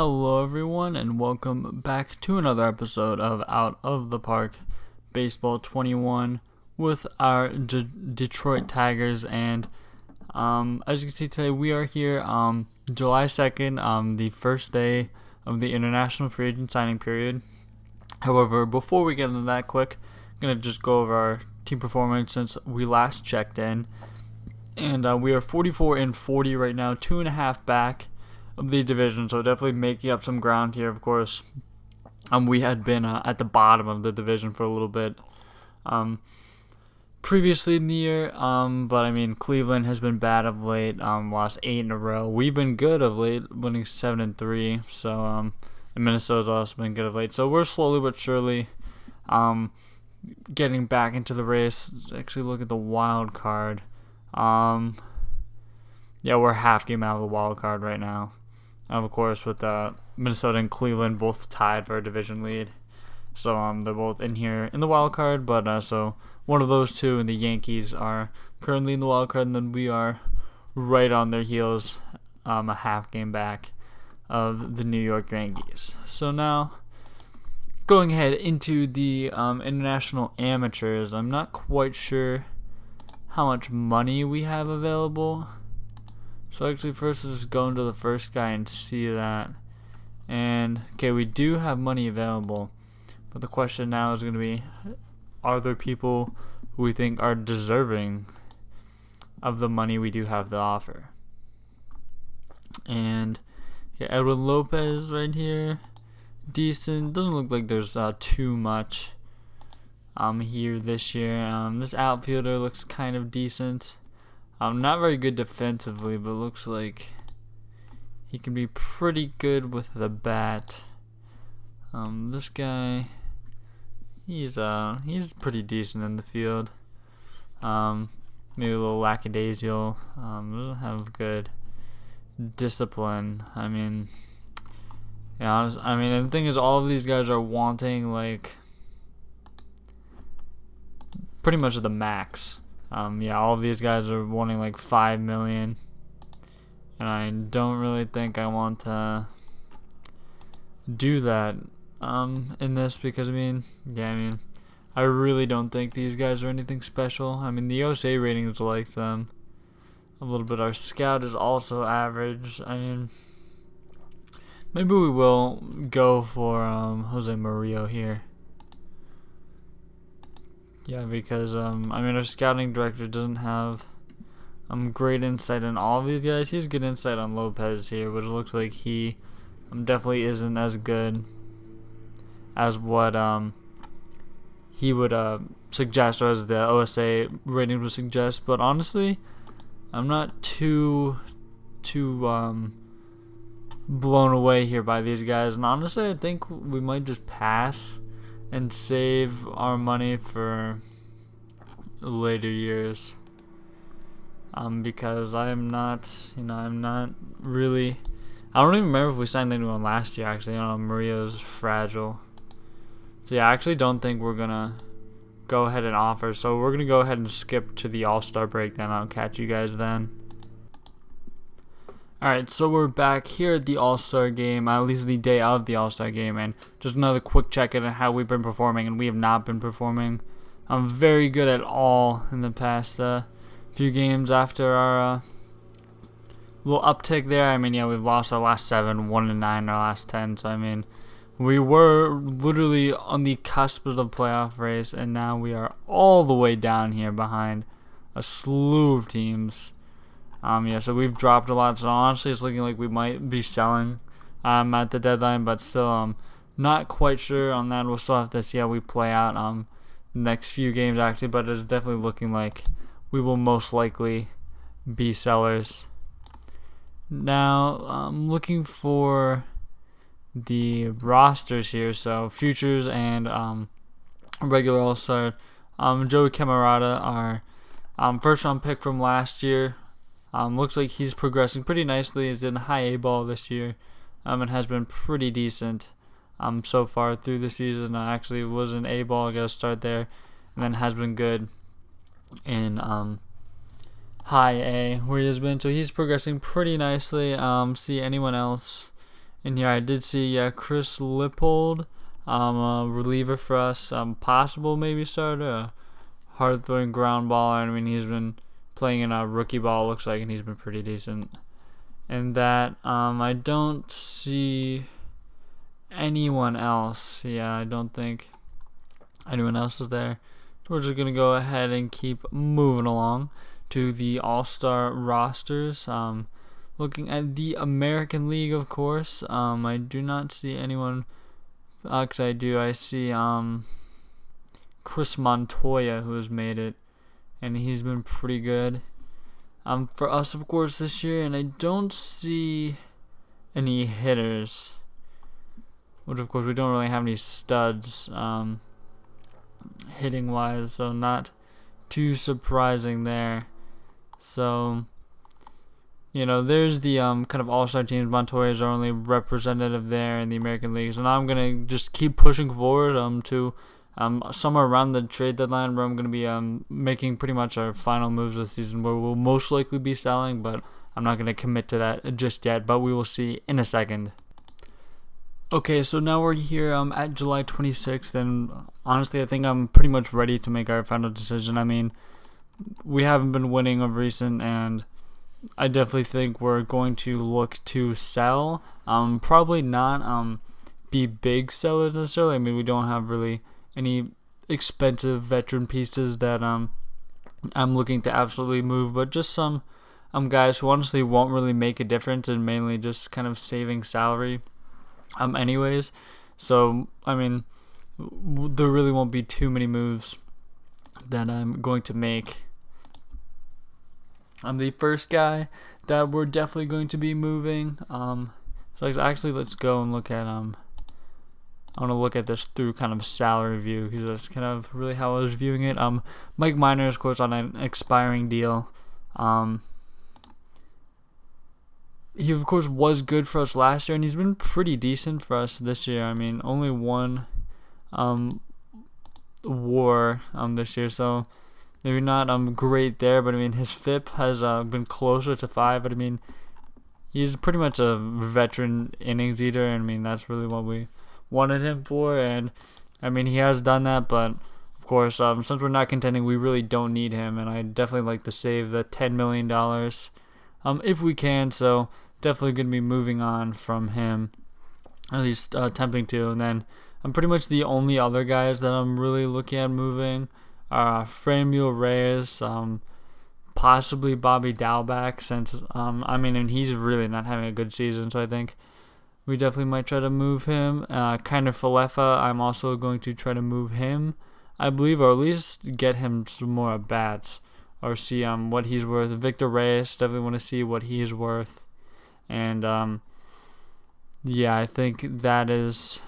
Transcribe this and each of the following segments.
Hello, everyone, and welcome back to another episode of Out of the Park Baseball 21 with our Detroit Tigers. And as you can see today, we are here July 2nd, the first day of the international free agent signing period. However, before we get into that quick, I'm going to just go over our team performance since we last checked in. And we are 44-40 right now, 2.5 back of the division, so definitely making up some ground here. Of course, we had been at the bottom of the division for a little bit previously in the year, but I mean, Cleveland has been bad of late, lost 8 in a row. We've been good of late, winning 7-3, so and Minnesota's also been good of late, so we're slowly but surely getting back into the race. Let's actually look at the wild card. Yeah, we're half game out of the wild card right now. Of course, with Minnesota and Cleveland both tied for a division lead. So they're both in here in the wild card, but so one of those two and the Yankees are currently in the wild card, and then we are right on their heels, a half game back of the New York Yankees. So now, going ahead into the international amateurs, I'm not quite sure how much money we have available. So actually first let's just go into the first guy and see that. And okay, we do have money available, but the question now is going to be, are there people who we think are deserving of the money we do have to offer? And yeah, Edwin Lopez right here, decent. Doesn't look like there's too much here this year. This outfielder looks kind of decent. Not very good defensively, but looks like he can be pretty good with the bat. This guy, he's pretty decent in the field. Maybe a little lackadaisical. Doesn't have good discipline. I mean, yeah. And the thing is, all of these guys are wanting like pretty much the max. All of these guys are wanting like $5 million, and I don't really think I want to do that in this because I really don't think these guys are anything special. I mean, the USA ratings like them a little bit. Our scout is also average. I mean, maybe we will go for Jose Murillo here. Yeah, because our scouting director doesn't have great insight on all of these guys. He has good insight on Lopez here, but it looks like he definitely isn't as good as what he would suggest, or as the OSA rating would suggest. But honestly, I'm not too blown away here by these guys, and honestly, I think we might just pass and save our money for later years. Because I'm not really. I don't even remember if we signed anyone last year. Actually, Maria's fragile. So yeah, I actually don't think we're gonna go ahead and offer. So we're gonna go ahead and skip to the All-Star break. Then I'll catch you guys then. Alright, so we're back here at the All-Star game, at least the day of the All-Star game, and just another quick check-in on how we've been performing, and we have not been performing very good at all in the past few games after our little uptick there. We've lost our last 7, 1-9 our last 10, so we were literally on the cusp of the playoff race, and now we are all the way down here behind a slew of teams. So we've dropped a lot. So honestly, it's looking like we might be selling at the deadline, but still not quite sure on that. We'll still have to see how we play out the next few games actually, but it's definitely looking like we will most likely be sellers. Now I'm looking for the rosters here. So futures and regular All-Star. Joey Camarada, our first round pick from last year. Looks like he's progressing pretty nicely. He's in high A ball this year, and has been pretty decent so far through the season. Actually was in A ball, got to start there, and then has been good in high A where he has been. So he's progressing pretty nicely. See anyone else in here. I did see Chris Lippold, a reliever for us, possible maybe starter, a hard throwing ground baller. I mean, he's been playing in a rookie ball, looks like, and he's been pretty decent. And that I don't see anyone else. Yeah, I don't think anyone else is there. So we're just gonna go ahead and keep moving along to the All-Star rosters. Looking at the American League, of course, I do not see anyone. Actually, I see Chris Montoya, who has made it, and he's been pretty good. For us, of course, this year, and I don't see any hitters, which, of course, we don't really have any studs hitting wise, so not too surprising there. So, there's the kind of all-star teams. Montoya is our only representative there in the American League. So now I'm going to just keep pushing forward to somewhere around the trade deadline, where I'm going to be making pretty much our final moves this season, where we'll most likely be selling, but I'm not going to commit to that just yet, but we will see in a second. Okay, so now we're here at July 26th, and honestly, I think I'm pretty much ready to make our final decision. I mean, we haven't been winning of recent, and I definitely think we're going to look to sell. Probably not be big sellers necessarily. I mean, we don't have really any expensive veteran pieces that I'm looking to absolutely move, but just some guys who honestly won't really make a difference, and mainly just kind of saving salary anyways. So, I mean, there really won't be too many moves that I'm going to make. The first guy that we're definitely going to be moving. So actually, let's go and look at I want to look at this through kind of salary view, because that's kind of really how I was viewing it. Mike Minor, of course, on an expiring deal. He, of course, was good for us last year, and he's been pretty decent for us this year. I mean, only one WAR this year, so maybe not great there, but I mean, his FIP has been closer to 5, but I mean, he's pretty much a veteran innings eater, and I mean, that's really what we wanted him for, and I mean, he has done that, but of course, since we're not contending, we really don't need him, and I definitely like to save the $10 million if we can, so definitely going to be moving on from him, at least attempting to. And then pretty much the only other guys that I'm really looking at moving are Franmil Reyes, possibly Bobby Dalbec, since and he's really not having a good season, so I think we definitely might try to move him. Kiner Falefa, I'm also going to try to move him, I believe, or at least get him some more at bats, or see what he's worth. Victor Reyes, definitely want to see what he's worth. And yeah, I think that is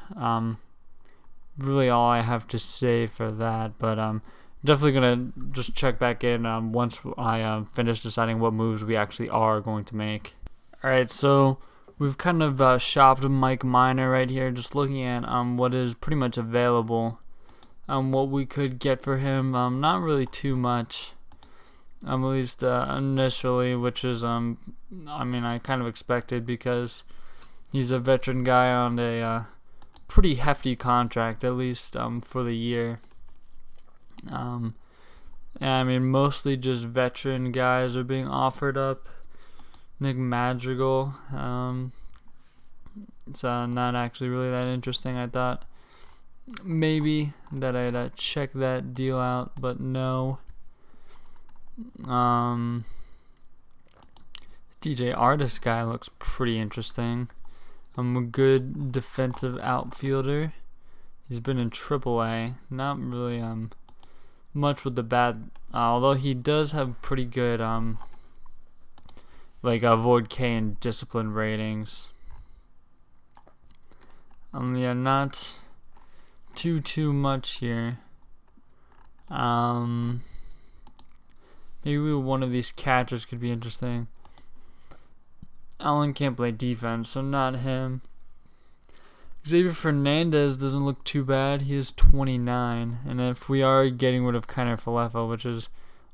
really all I have to say for that. But definitely gonna just check back in once I finish deciding what moves we actually are going to make. Alright, so we've kind of shopped Mike Minor right here, just looking at what is pretty much available, what we could get for him. Not really too much. At least initially, which is, I kind of expected, because he's a veteran guy on a pretty hefty contract, at least for the year. And I mean, mostly just veteran guys are being offered up. Nick Madrigal, it's not actually really that interesting. I thought maybe that I'd check that deal out, but no. DJ Artis guy looks pretty interesting. I'm a good defensive outfielder. He's been in AAA. Not really much with the bat, although he does have pretty good avoid K and discipline ratings. Yeah, not too much here. Maybe one of these catchers could be interesting. Allen can't play defense, so not him. Xavier Fernandez doesn't look too bad. He is 29. And if we are getting rid of Kiner Falefa, which is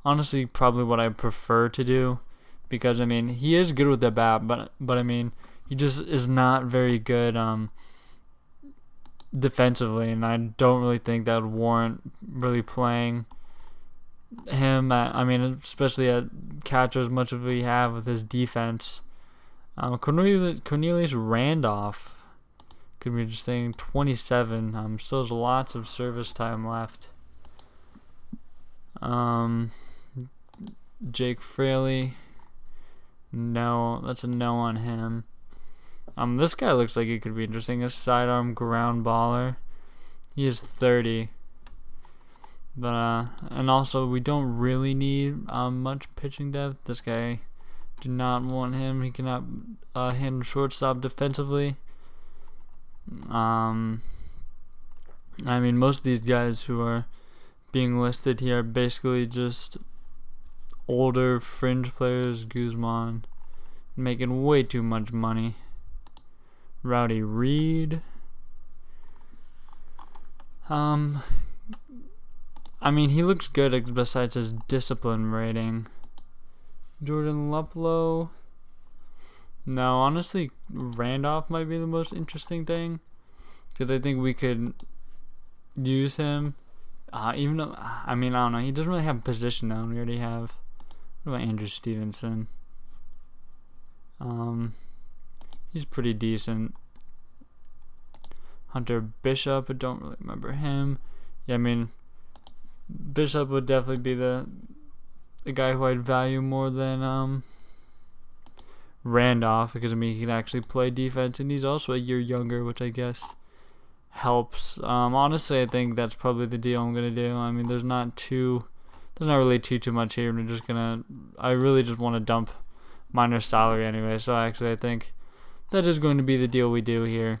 honestly probably what I prefer to do, because, I mean, he is good with the bat, but I mean, he just is not very good defensively, and I don't really think that would warrant really playing him. I mean, especially at catcher as much as we have with his defense. Cornelius Randolph could be interesting. 27. Still has lots of service time left. Jake Fraley. No, that's a no on him. This guy looks like he could be interesting. A sidearm ground baller. He is 30. But and also we don't really need much pitching depth. This guy, do not want him. He cannot handle shortstop defensively. I mean, most of these guys who are being listed here are basically just older fringe players. Guzman making way too much money. Rowdy Reed. I mean, he looks good besides his discipline rating. Jordan Luplow. No, honestly, Randolph might be the most interesting thing, because I think we could use him. Even though, I mean, I don't know. He doesn't really have a position, though, and we already have. What about Andrew Stevenson? He's pretty decent. Hunter Bishop, I don't really remember him. Yeah, I mean, Bishop would definitely be the guy who I'd value more than Randolph, because I mean he can actually play defense, and he's also a year younger, which I guess helps. Honestly, I think that's probably the deal I'm gonna do. I mean, there's not really too much here. I really just want to dump Miner's salary anyway, so actually I think that is going to be the deal we do here,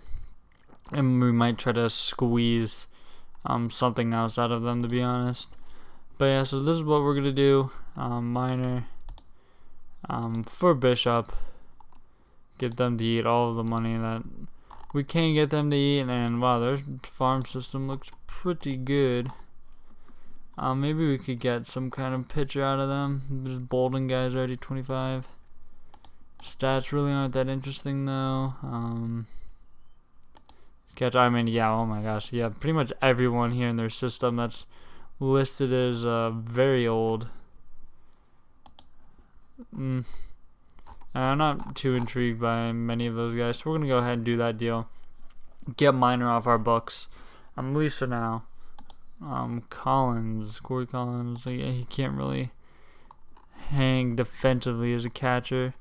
and we might try to squeeze something else out of them, to be honest. But yeah, so this is what we're gonna do. Miner for Bishop, get them to eat all of the money that we can get them to eat, and wow, their farm system looks pretty good. Maybe we could get some kind of pitcher out of them. There's Bolden guys already 25. Stats really aren't that interesting though. I mean, yeah, oh my gosh, yeah, pretty much everyone here in their system that's listed as very old. I'm not too intrigued by many of those guys, so we're gonna go ahead and do that deal. Get Miner off our books, at least for now. Corey Collins, he can't really hang defensively as a catcher.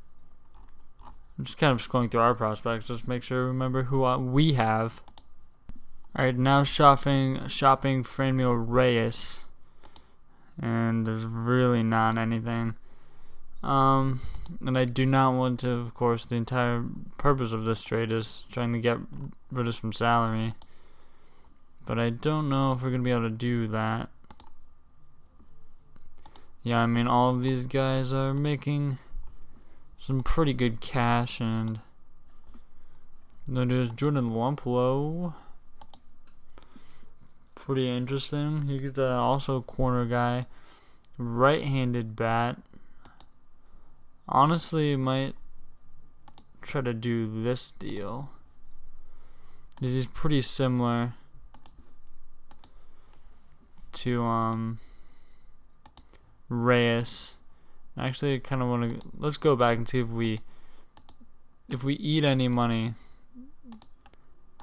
I'm just kind of scrolling through our prospects, just make sure to remember who we have. Alright, now shopping Franmil Reyes, and there's really not anything. And I do not want to, of course, the entire purpose of this trade is trying to get rid of some salary, but I don't know if we're going to be able to do that. Yeah, I mean, all of these guys are making some pretty good cash, and then there's Jordan Luplow. Pretty interesting. You get also corner guy, right-handed bat. Honestly, might try to do this deal. This is pretty similar to Reyes. Actually, I kind of want to. Let's go back and see if we eat any money.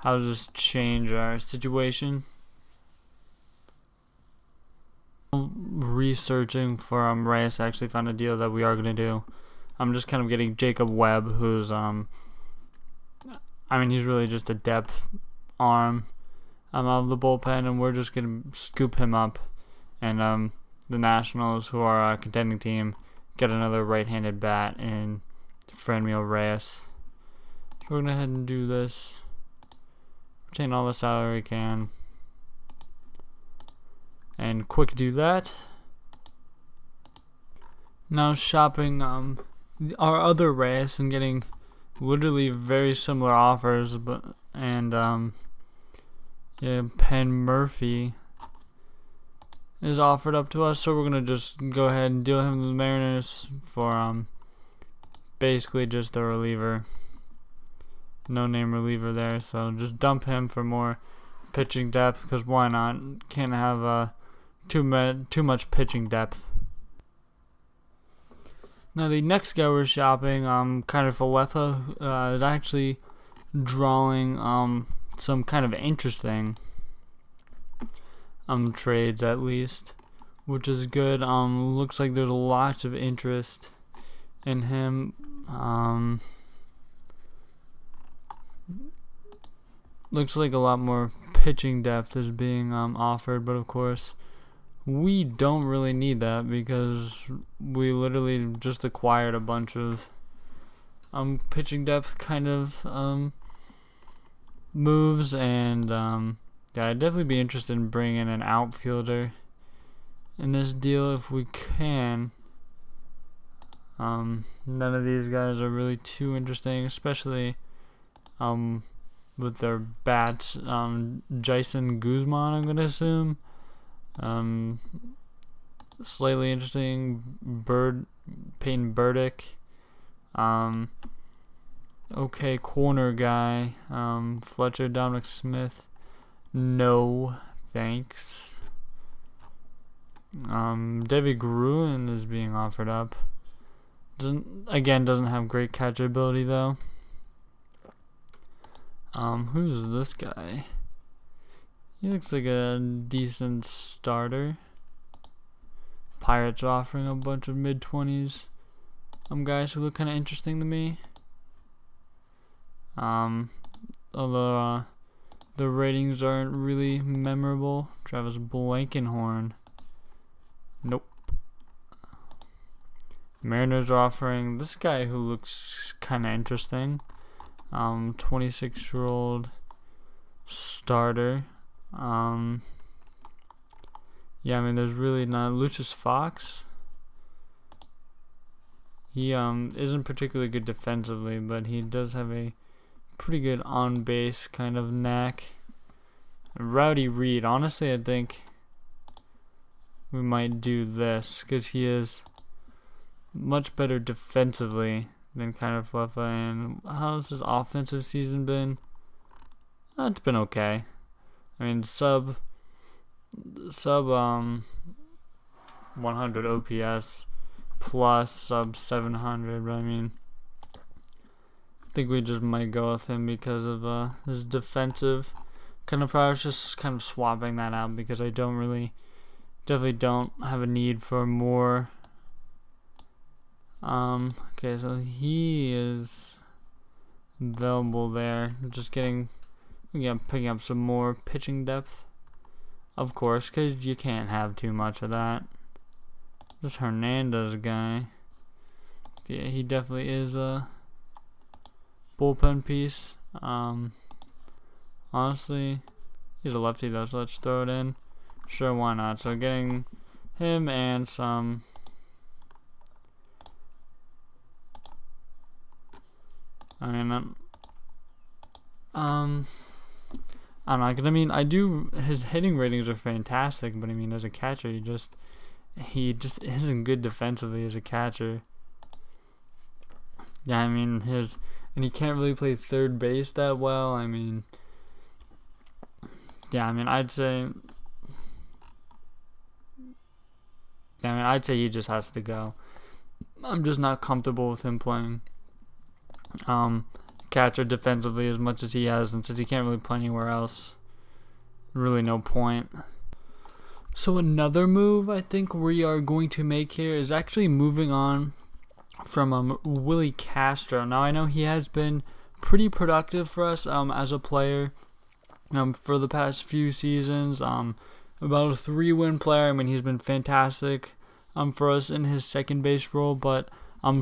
How does this change our situation? Researching for Reyes, I actually found a deal that we are gonna do. I'm just kind of getting Jacob Webb, who's I mean, he's really just a depth arm out of the bullpen, and we're just gonna scoop him up, and the Nationals, who are a contending team, get another right-handed bat in Franmil Reyes. So we're gonna go ahead and do this. Retain all the salary we can. And quick do that. Now shopping our other Reyes and getting literally very similar offers, yeah, Penn Murphy is offered up to us, so we're gonna just go ahead and deal him to the Mariners for basically just a reliever. no-name reliever there. So just dump him for more pitching depth, because why not? Can't have too much pitching depth. Now the next guy we're shopping, kind of Falefa, is actually drawing some kind of interesting trades, at least, which is good. Looks like there's lots of interest in him. Looks like a lot more pitching depth is being offered, but of course we don't really need that, because we literally just acquired a bunch of pitching depth kind of moves, and yeah, I'd definitely be interested in bringing in an outfielder in this deal if we can. None of these guys are really too interesting, especially with their bats. Jason Guzman, I'm gonna assume. Slightly interesting. Peyton Burdick. Okay, corner guy. Fletcher, Dominic Smith. No, thanks. David Gruen is being offered up. Doesn't have great catcher ability though. Who's this guy? He looks like a decent starter. Pirates are offering a bunch of mid-20s guys who look kind of interesting to me. Although the ratings aren't really memorable. Travis Blankenhorn. Nope. Mariners are offering this guy who looks kind of interesting. 26-year-old starter. Yeah, I mean, there's really not. Lucius Fox. He isn't particularly good defensively, but he does have a pretty good on-base kind of knack. Rowdy Reed. Honestly, I think we might do this, because he is much better defensively than kind of Falefa. And how's his offensive season been? It's been okay. I mean, sub 100 OPS plus sub 700, but I mean, I think we just might go with him because of his defensive kind of prowess. Just kind of swapping that out, because I definitely don't have a need for more. Okay, so he is available there. Just picking up some more pitching depth, of course, because you can't have too much of that. This Hernandez guy, yeah, he definitely is a bullpen piece. Honestly, he's a lefty though, so let's throw it in. Sure, why not? So getting him and some I don't know, 'cause I mean, his hitting ratings are fantastic, but I mean, as a catcher, he just isn't good defensively as a catcher. Yeah, I mean, and he can't really play third base that well. I mean, yeah, I mean, I'd say he just has to go. I'm just not comfortable with him playing catcher defensively as much as he has, and since he can't really play anywhere else, really no point. So another move I think we are going to make here is actually moving on from Willie Castro. Now I know he has been pretty productive for us as a player for the past few seasons. About a 3-win player. I mean, he's been fantastic for us in his second base role, but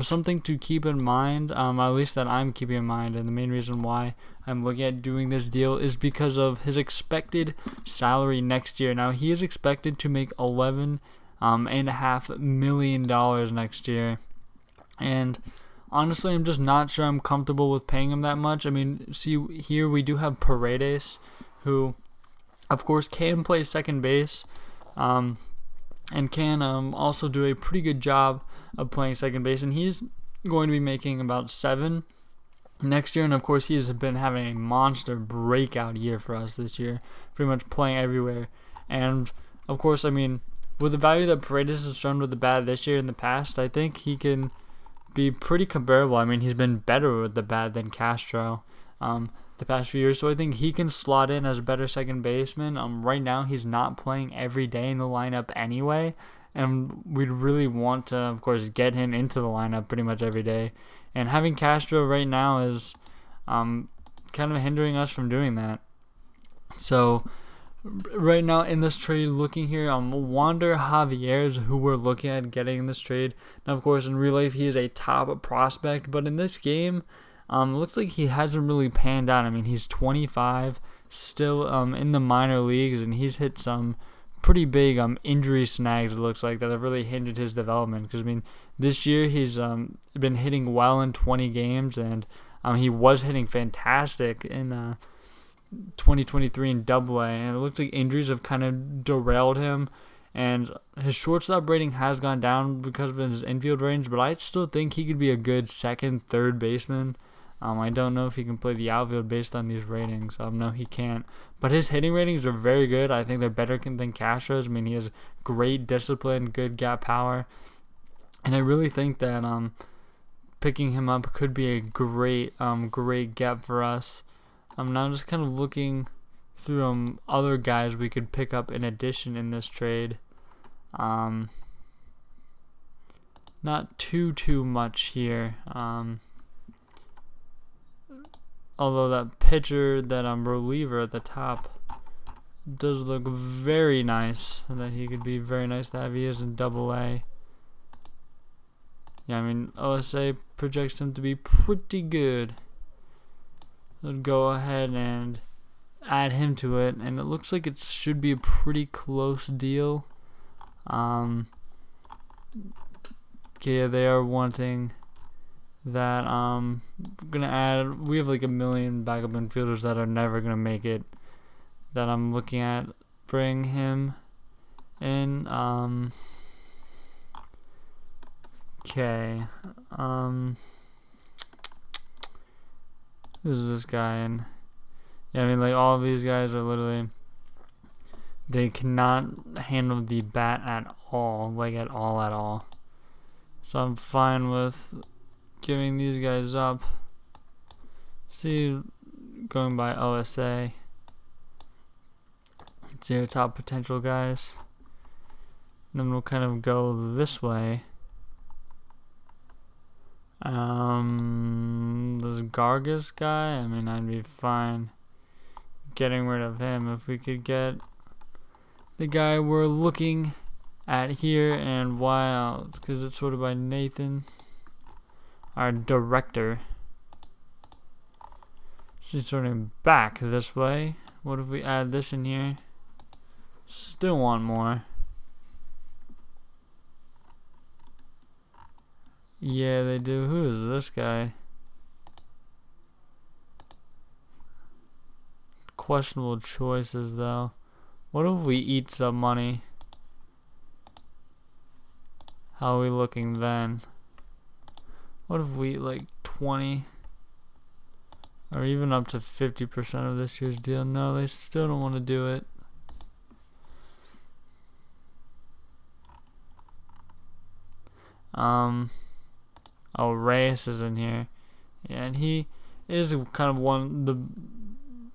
something to keep in mind, at least that I'm keeping in mind, and the main reason why I'm looking at doing this deal is because of his expected salary next year. Now, he is expected to make $11.5 million next year, and honestly, I'm just not sure I'm comfortable with paying him that much. I mean, see, here we do have Paredes, who, of course, can play second base, and can also do a pretty good job of playing second base, and he's going to be making about $7 next year. And of course, he's been having a monster breakout year for us this year, pretty much playing everywhere. And of course, I mean, with the value that Paredes has shown with the bat this year in the past, I think he can be pretty comparable. I mean, he's been better with the bat than Castro the past few years, so I think he can slot in as a better second baseman. Right now, he's not playing every day in the lineup anyway, and we'd really want to, of course, get him into the lineup pretty much every day. And having Castro right now is kind of hindering us from doing that. So right now in this trade, looking here, Wander Javier is who we're looking at getting in this trade. Now, of course, in real life, he is a top prospect, but in this game, looks like he hasn't really panned out. I mean, he's 25, still in the minor leagues, and he's hit some pretty big injury snags, it looks like, that have really hindered his development. Because, I mean, this year he's been hitting well in 20 games, and he was hitting fantastic in 2023 in Double-A, and it looks like injuries have kind of derailed him, and his shortstop rating has gone down because of his infield range, but I still think he could be a good second, third baseman. I don't know if he can play the outfield based on these ratings. No, he can't. But his hitting ratings are very good. I think they're better than Castro's. I mean, he has great discipline, good gap power, and I really think that picking him up could be a great gap for us. Now I'm just kind of looking through other guys we could pick up in addition in this trade. Not too much here. Although that pitcher, that reliever at the top, does look very nice, and that he could be very nice to have. He is in Double-A. Yeah, I mean, OSA projects him to be pretty good. Let's go ahead and add him to it, and it looks like it should be a pretty close deal. Okay, yeah, they are wanting that. We're gonna add. We have like a million backup infielders that are never gonna make it. That I'm looking at. Bring him in. Okay. Who's this guy? And yeah, I mean, like, all of these guys are literally, they cannot handle the bat at all, like at all. So I'm fine with giving these guys up. See, going by OSA. See our top potential guys. And then we'll kind of go this way. This Gargas guy, I mean, I'd be fine getting rid of him if we could get the guy we're looking at here. And why? It's because it's sorted by Nathan, our director. She's sorting back this way. What if we add this in here? Still want more. Yeah, they do. Who is this guy? Questionable choices, though. What if we eat some money? How are we looking then? What if we eat like 20? Or even up to 50% of this year's deal? No, they still don't want to do it. Oh, Reyes is in here. Yeah, and he is kind of one of the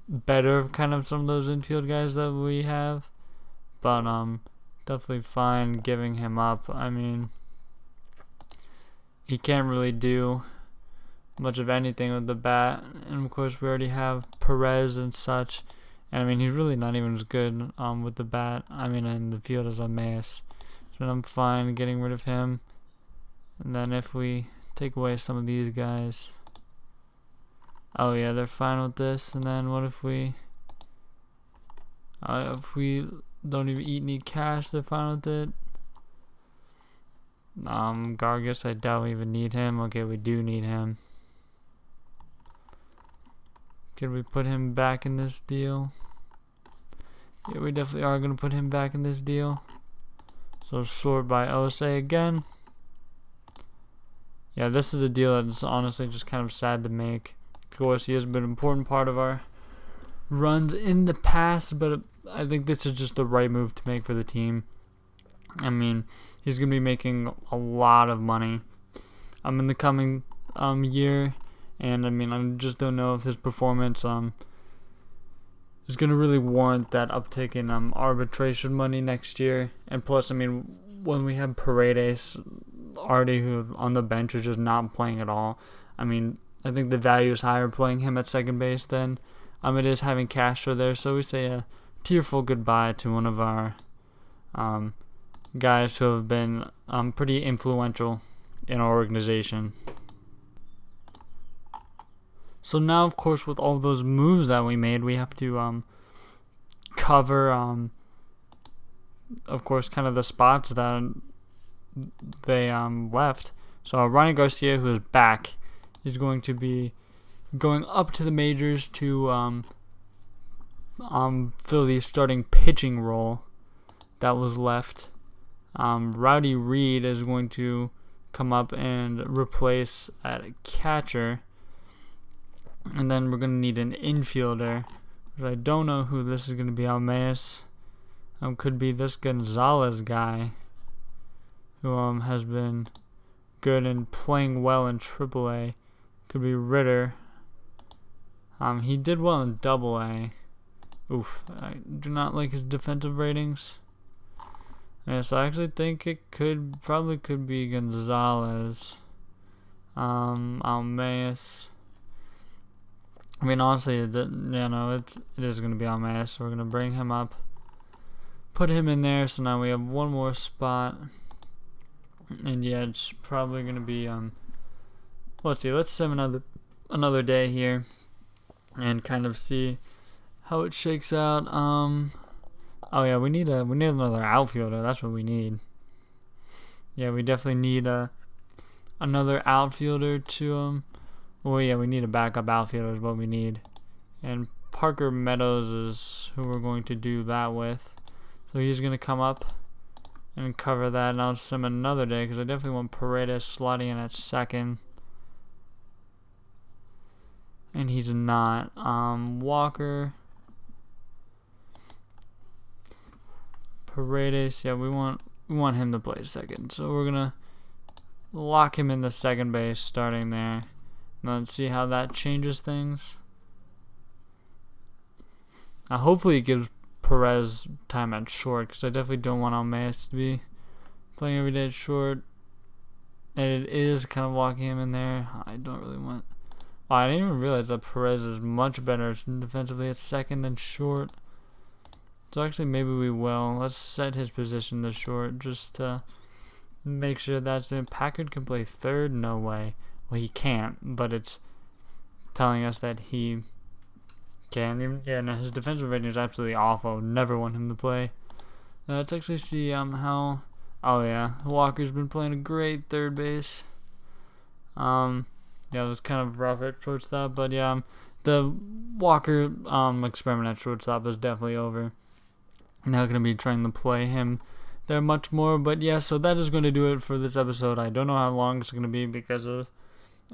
better kind of some of those infield guys that we have. But definitely fine giving him up. I mean, he can't really do much of anything with the bat. And of course we already have Perez and such. And I mean, he's really not even as good with the bat. I mean, in the field as Amaeus. So I'm fine getting rid of him. And then if we take away some of these guys. Oh yeah, they're fine with this. And then what if we don't even need cash, they're fine with it. Gargas, I doubt we even need him. Okay, we do need him. Could we put him back in this deal? Yeah, we definitely are going to put him back in this deal. So sort by OSA again. Yeah, this is a deal that's honestly just kind of sad to make. course, he has been an important part of our runs in the past, but I think this is just the right move to make for the team. I mean, he's going to be making a lot of money in the coming year, and I mean, I just don't know if his performance is going to really warrant that uptick in arbitration money next year. And plus, I mean, when we have Paredes already who on the bench is just not playing at all, I mean, I think the value is higher playing him at second base than it is having Castro there. So we say a tearful goodbye to one of our guys who have been pretty influential in our organization. So now, of course, with all those moves that we made, we have to cover, of course, kind of the spots that they left. So Ronnie Garcia, who is back, is going to be going up to the majors to fill the starting pitching role that was left. Rowdy Reed is going to come up and replace at catcher. And then we're going to need an infielder. I don't know who this is going to be. Almeas. Could be this Gonzalez guy who has been good and playing well in AAA. Could be Ritter. He did well in AA. Oof. I do not like his defensive ratings. Yeah, so I actually think it probably could be Gonzalez. Almeas. I mean, honestly, it is going to be Almeas, so we're going to bring him up, put him in there, so now we have one more spot, and yeah, it's probably going to be, let's see, let's sim another day here, and kind of see how it shakes out. Oh yeah, we need another outfielder, that's what we need. Yeah, we definitely need another outfielder to, well, yeah, we need a backup outfielder is what we need. And Parker Meadows is who we're going to do that with. So he's going to come up and cover that. And I'll sim another day because I definitely want Paredes slotting in at second. And he's not. Walker. Paredes, yeah, we want him to play second. So we're going to lock him in the second base starting there. Let's see how that changes things. Hopefully it gives Perez time at short, because I definitely don't want Almeas to be playing every day at short. And it is kind of locking him in there. I don't really want... Wow, I didn't even realize that Perez is much better defensively at second than short. So actually maybe we will. Let's set his position to short just to make sure that's it. Packard can play third? No way. Well, he can't, but it's telling us that he can. Even, yeah, no, his defensive rating is absolutely awful. Never want him to play. Let's actually see how. Oh yeah, Walker's been playing a great third base. Yeah, it was kind of rough at shortstop, but yeah, the Walker experiment at shortstop is definitely over. Now going to be trying to play him there much more, but yeah, so that is going to do it for this episode. I don't know how long it's going to be because of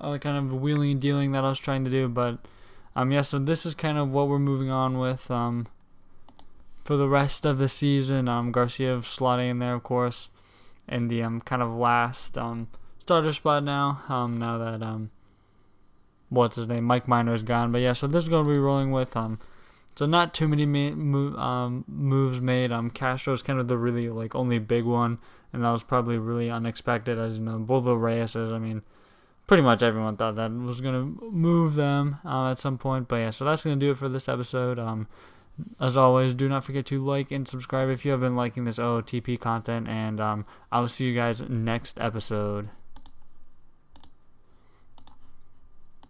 all the kind of wheeling and dealing that I was trying to do, but yeah, so this is kind of what we're moving on with for the rest of the season. Garcia slotting in there, of course, in the kind of last starter spot now. Now that what's his name, Mike Minor is gone, but yeah, so this is going to be rolling with so not too many moves made. Castro is kind of the really only big one, and that was probably really unexpected, as you know. Both the Reyes's, I mean, pretty much everyone thought that was going to move them at some point. But yeah, so that's going to do it for this episode. As always, do not forget to like and subscribe if you have been liking this OOTP content. And I will see you guys next episode.